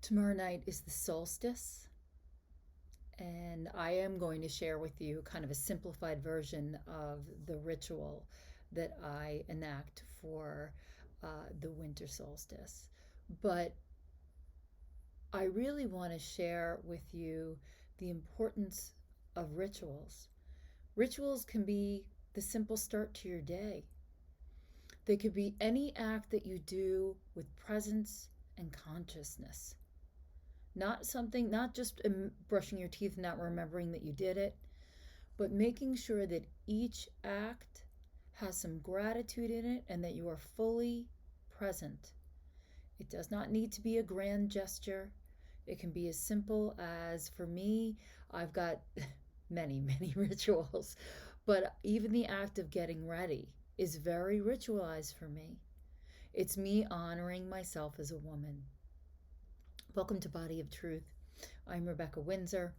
Tomorrow night is the solstice, and I am going to share with you kind of a simplified version of the ritual that I enact for the winter solstice. But I really want to share with you the importance of rituals. Rituals can be the simple start to your day. They could be any act that you do with presence and consciousness. Not just brushing your teeth and not remembering that you did it, but making sure that each act has some gratitude in it and that you are fully present. It does not need to be a grand gesture. It can be as simple as, for me, I've got many rituals, but even the act of getting ready is very ritualized for me. It's me honoring myself as a woman. Welcome to Body of Truth. I'm Rebecca Windsor.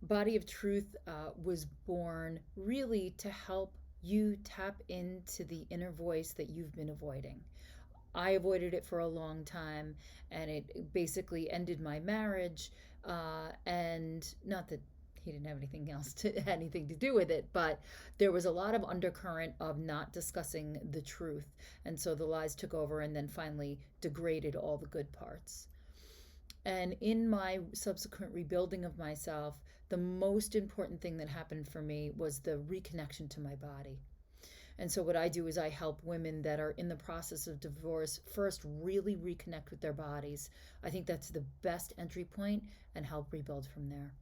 Body of Truth was born really to help you tap into the inner voice that you've been avoiding. I avoided it for a long time, and it basically ended my marriage. And not that he didn't have anything to do with it, but there was a lot of undercurrent of not discussing the truth, and so the lies took over, and then finally degraded all the good parts. And in my subsequent rebuilding of myself, the most important thing that happened for me was the reconnection to my body. And so, what I do is I help women that are in the process of divorce first really reconnect with their bodies. I think that's the best entry point, and help rebuild from there.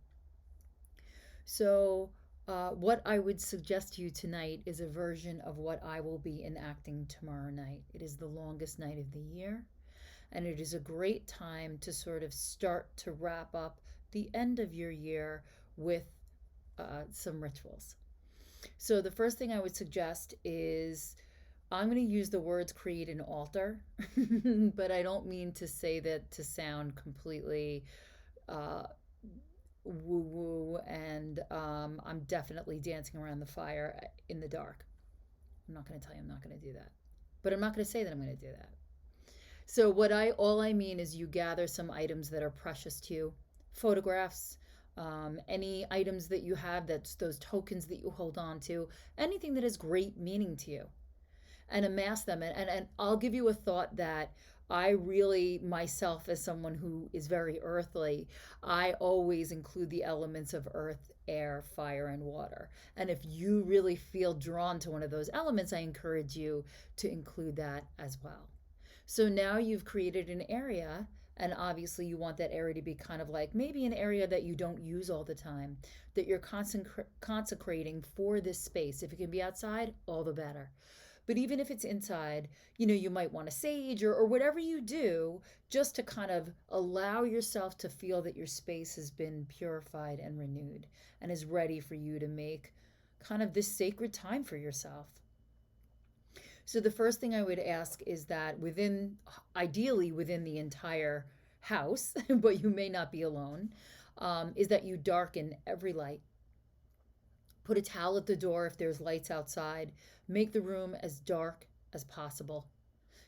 So, what I would suggest to you tonight is a version of what I will be enacting tomorrow night. It is the longest night of the year, and it is a great time to sort of start to wrap up the end of your year with some rituals. So the first thing I would suggest is I'm going to use the words create an altar, but I don't mean to say that to sound completely uh, woo woo, and I'm definitely dancing around the fire in the dark. I'm not going to tell you I'm not going to do that, but I'm not going to say that I'm going to do that. So all I mean is you gather some items that are precious to you, photographs, any items that you have, that's those tokens that you hold on to, anything that has great meaning to you, and amass them. And I'll give you a thought that I really, myself, as someone who is very earthly, I always include the elements of earth, air, fire, and water. And if you really feel drawn to one of those elements, I encourage you to include that as well. So now you've created an area, and obviously you want that area to be kind of like maybe an area that you don't use all the time, that you're consecrating for this space. If it can be outside, all the better. But even if it's inside, you might want a sage or whatever you do, just to kind of allow yourself to feel that your space has been purified and renewed and is ready for you to make kind of this sacred time for yourself. So the first thing I would ask is that ideally within the entire house, but you may not be alone, is that you darken every light. Put a towel at the door if there's lights outside. Make the room as dark as possible.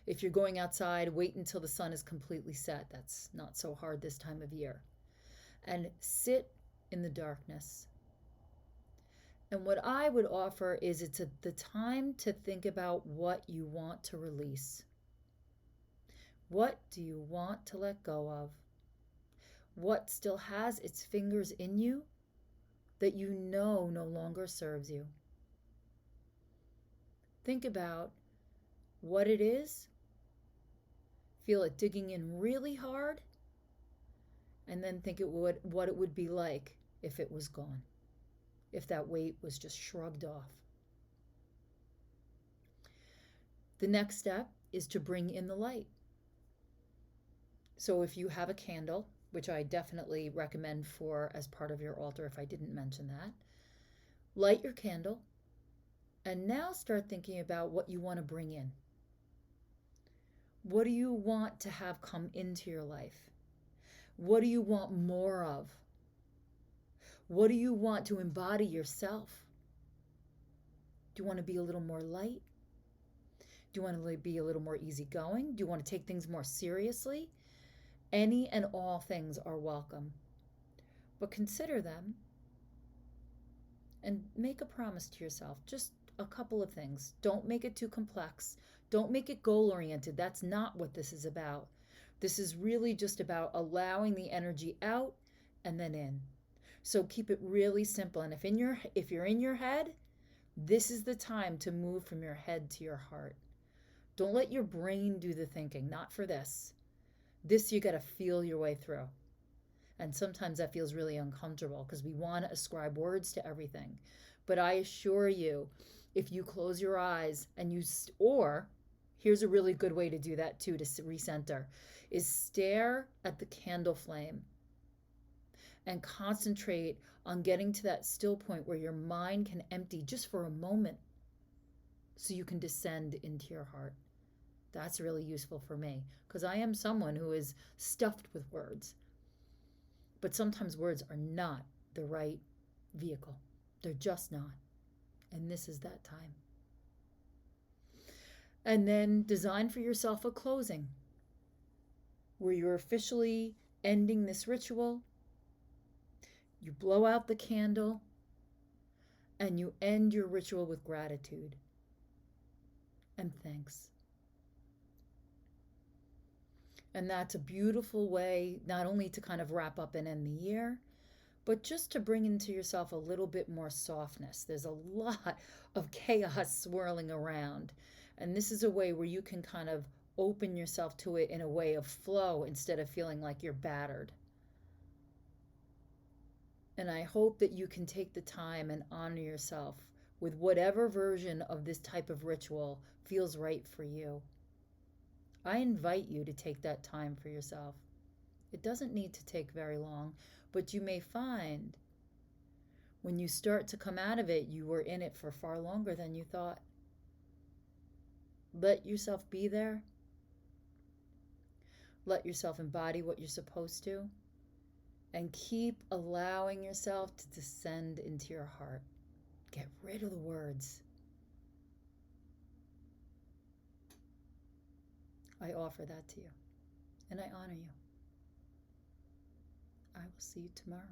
If you're going outside, wait until the sun is completely set. That's not so hard this time of year. And sit in the darkness. And what I would offer is the time to think about what you want to release. What do you want to let go of? What still has its fingers in you that you know no longer serves you? Think about what it is. Feel it digging in really hard, and then think what it would be like if it was gone, if that weight was just shrugged off. The next step is to bring in the light. So if you have a candle, which I definitely recommend for as part of your altar if I didn't mention that, light your candle and now start thinking about what you want to bring in. What do you want to have come into your life? What do you want more of? What do you want to embody yourself? Do you want to be a little more light? Do you want to be a little more easygoing? Do you want to take things more seriously? Any and all things are welcome, but consider them and make a promise to yourself. Just a couple of things. Don't make it too complex. Don't make it goal oriented. That's not what this is about. This is really just about allowing the energy out and then in. So keep it really simple. And if you're in your head, this is the time to move from your head to your heart. Don't let your brain do the thinking. Not for this. This you got to feel your way through. And sometimes that feels really uncomfortable because we want to ascribe words to everything. But I assure you, if you close your eyes and or here's a really good way to do that too, to recenter, is stare at the candle flame and concentrate on getting to that still point where your mind can empty just for a moment so you can descend into your heart. That's really useful for me because I am someone who is stuffed with words. But sometimes words are not the right vehicle. They're just not. And this is that time. And then design for yourself a closing where you're officially ending this ritual. You blow out the candle and you end your ritual with gratitude and thanks. And that's a beautiful way not only to kind of wrap up and end the year, but just to bring into yourself a little bit more softness. There's a lot of chaos swirling around. And this is a way where you can kind of open yourself to it in a way of flow instead of feeling like you're battered. And I hope that you can take the time and honor yourself with whatever version of this type of ritual feels right for you. I invite you to take that time for yourself. It doesn't need to take very long, but you may find when you start to come out of it, you were in it for far longer than you thought. Let yourself be there. Let yourself embody what you're supposed to. And keep allowing yourself to descend into your heart. Get rid of the words. I offer that to you, and I honor you. I will see you tomorrow.